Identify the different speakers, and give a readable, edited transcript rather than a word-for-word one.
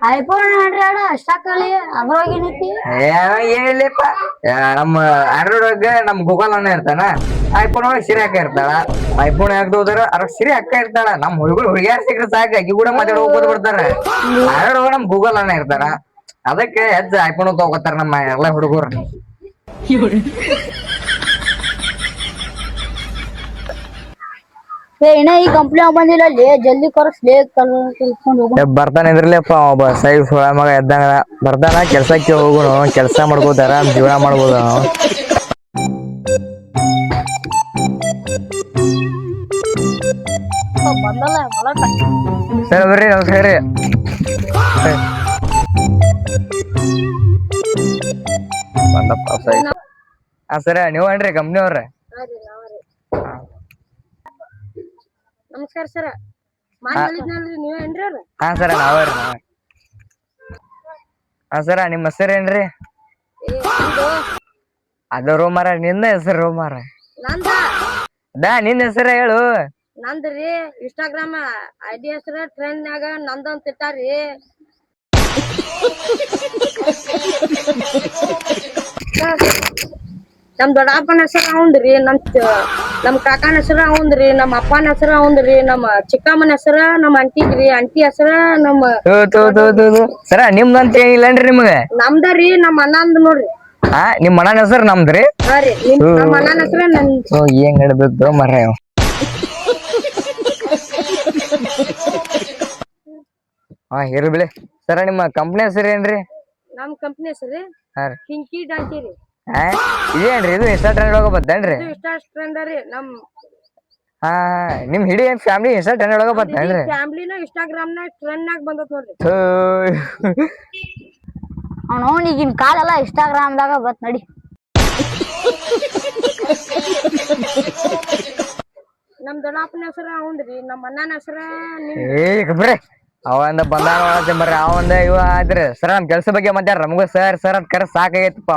Speaker 1: IPhone hundred ಅಷ್ಟಾಕಲಿ ಅದ್ರೊಳಗೆ ಏನೈತಿ
Speaker 2: ಏನಿಲ್ಲಪ್ಪ. ನಮ್ಮ ಆಂಡ್ರಾಯ್ಡ್ ಒಳಗ ನಮ್ ಗೂಗಲ್ ಅನ್ನ ಇರ್ತಾನ, ಐಫೋನ್ ಒಳಗೆ ಸಿರಿ ಅಕ್ಕ ಇರ್ತಾಳ. ಐಫೋನ್ ಹಾಕ್ದು ಹೋದ್ರ ಅದ್ರ ಸಿರಿ ಅಕ್ಕ ಇರ್ತಾಳ. ನಮ್ ಹುಡುಗಿಯಾರ ಸಿಕ್ಕ್ರೆ ಸಾಕ, ಅಕ್ಕಿ ಕೂಡ ಮಾತಾಡಿ ಹೋಗ್ಬೋದು ಬಿಡ್ತಾರ. ಆಂಡ್ರಾಯ್ಡ್ ಒಳಗ ನಮ್ ಗೂಗಲ್ ಅನ್ನ ಇರ್ತಾರ, ಅದಕ್ಕೆ ಹೆಚ್ಚು ಐಫೋನ್ ತಗೋತಾರ ನಮ್ಮ ಎಲ್ಲಾ ಹುಡುಗರು.
Speaker 1: ಇನ್ನ ಈ ಕಂಪ್ನಿ ಬಂದಿಲ್ಲ ಅಲ್ಲಿ ಜಲ್ದಿ ಕರ್ಸ್ಲಿ ಕರ್ಕೊಂಡು ಹೋಗೋಣ.
Speaker 2: ಬರ್ತಾನೆ ಇದ್ರಲ್ಲಪ್ಪ ಒಬ್ಬ ಸೈ ಸುಳ ಮಗ ಎದ್ದಂಗ ಬರ್ತಾನ. ಕೆಲ್ಸಕ್ಕೆ ಹೋಗುನು, ಕೆಲ್ಸ ಮಾಡ್ಬೋದು, ಆರಾಮ್ ಜೀವನ ಮಾಡ್ಬೋದು ನಾವು.
Speaker 1: ಬಂದಲ್ಲ
Speaker 2: ಸರಿ ಬರ್ರಿ, ನಮಸ್ಕಾರ ರೀ. ಬಂದಪ್ಪ ಸೈ. ಹಾ ಸರ, ನೀವ್ ಏನ್ರಿ ಕಂಪ್ನಿ ಅವ್ರ?
Speaker 1: ನಮಸ್ಕಾರ ಸರ. ನೀವೇನ್ರಿ?
Speaker 2: ಹಾ ಸರ, ನಾವ್ರಿ. ಹಾ ಸರ, ನಿಮ್ ಹೆಸರು ಏನ್ರಿ? ಅದು ರೋಮಾರ, ನಿನ್ನ ಹೆಸರು ರೋಮಾರ. ನಿನ್ನ ಹೆಸರ ಹೇಳು.
Speaker 1: ನಂದ್ರಿ ಇನ್ಸ್ಟಾಗ್ರಾಮ್ ಐಡಿ ಹೆಸರು ಟ್ರೆಂಡ್ನಾಗ ನಂದಂತ ಇಟ್ಟಾರಿ. ನಮ್ ದೊಡ್ಡಪ್ಪನ ಹೆಸರು ಅವಂದ್ರಿ, ನಮ್ ಕಾಕನ ಹೆಸರು ಅವಂದ್ರಿ, ನಮ್ಮ ಅಪ್ಪನ ಹೆಸರು ಅವಂದ್ರಿ, ನಮ್ಮ ಚಿಕ್ಕಮ್ಮನ ಹೆಸರ ನಮ್ಮ ಅಂಟಿಗ್ರಿ, ಅಂಟಿ ಹೆಸರ ನಮ್ಮ
Speaker 2: ಸರ ನಿಮ್ದಂತ ಏನಿಲ್ಲನ್ರಿ ನಿಮ್ಗ?
Speaker 1: ನಮ್ದರಿ ನಮ್ಮ ಅಣ್ಣಂದ್ ನೋಡ್ರಿ.
Speaker 2: ಹಾ, ನಿಮ್ ಅಣ್ಣನ ಹೆಸರು ನಮ್ದ್ರಿ?
Speaker 1: ಹಾ ರೀ, ನಮ್ಮ ಅಣ್ಣನ ಹೆಸರ
Speaker 2: ಏನ್ ಹಿಡ್ದದ್ದು ಮರ. ಹಾ ಇರ್ಲಿ ಬಿಡಿ ಸರ. ನಿಮ್ಮ ಕಂಪ್ನಿ ಹೆಸರು ಏನ್ರಿ?
Speaker 1: ನಮ್ ಕಂಪ್ನಿ ಹೆಸರು ಪಿಂಕಿ ಡಾಂಕಿ ರೀ.
Speaker 2: ಇದೇನ್ರಿ, ಇದು ಇನ್ಸ್ಟಾ ಟ್ರೆಂಡ್ ಒಳಗ ಬರ್ತೇನ್ರಿ?
Speaker 1: ಇನ್ಸ್ಟಾ ಟ್ರೆಂಡ್ ರೀ.
Speaker 2: ಹಾ, ನಿಮ್ ಇಡೀ ಫ್ಯಾಮಿಲಿ ಇನ್ಸ್ಟಾ ಟ್ರೆಂಡ್ ಒಳಗ ಬರ್ತೇನ್ರಿ?
Speaker 1: ಫ್ಯಾಮಿಲಿನ ಇನ್ಸ್ಟಾಗ್ರಾಮ್ ನಾಗ ಟ್ರೆಂಡ್ ನಾಗ ಬಂದತ್ ನೋಡ್ರಿ.
Speaker 3: ಅವ್ನು ಈಗಿನ ಕಾಲೆಲ್ಲ ಇನ್ಸ್ಟಾಗ್ರಾಮ್ದಾಗ ಬತ್ ನಡಿ.
Speaker 1: ನಮ್ ದೊಡ್ಡಪ್ಪನ ಹೆಸರ ಅವಂದ್ರಿ, ನಮ್ಮ ಅಣ್ಣನ ಹೆಸರ
Speaker 2: ಬಿಡ್ರಿ. ಅವಂದ ಬಂದ ಬರ್ರಿ, ಅವಂದ ಇವ ಆದ್ರಿ. ಸರ್ ನಮ್ ಕೆಲ್ಸ ಬಗ್ಗೆ ಮಾತಾಡ್ರ, ನಮಗೂ ಸರ್ ಸರ್ ಅದ್ ಕರೆ ಸಾಕಾಗೈತಪ್ಪ.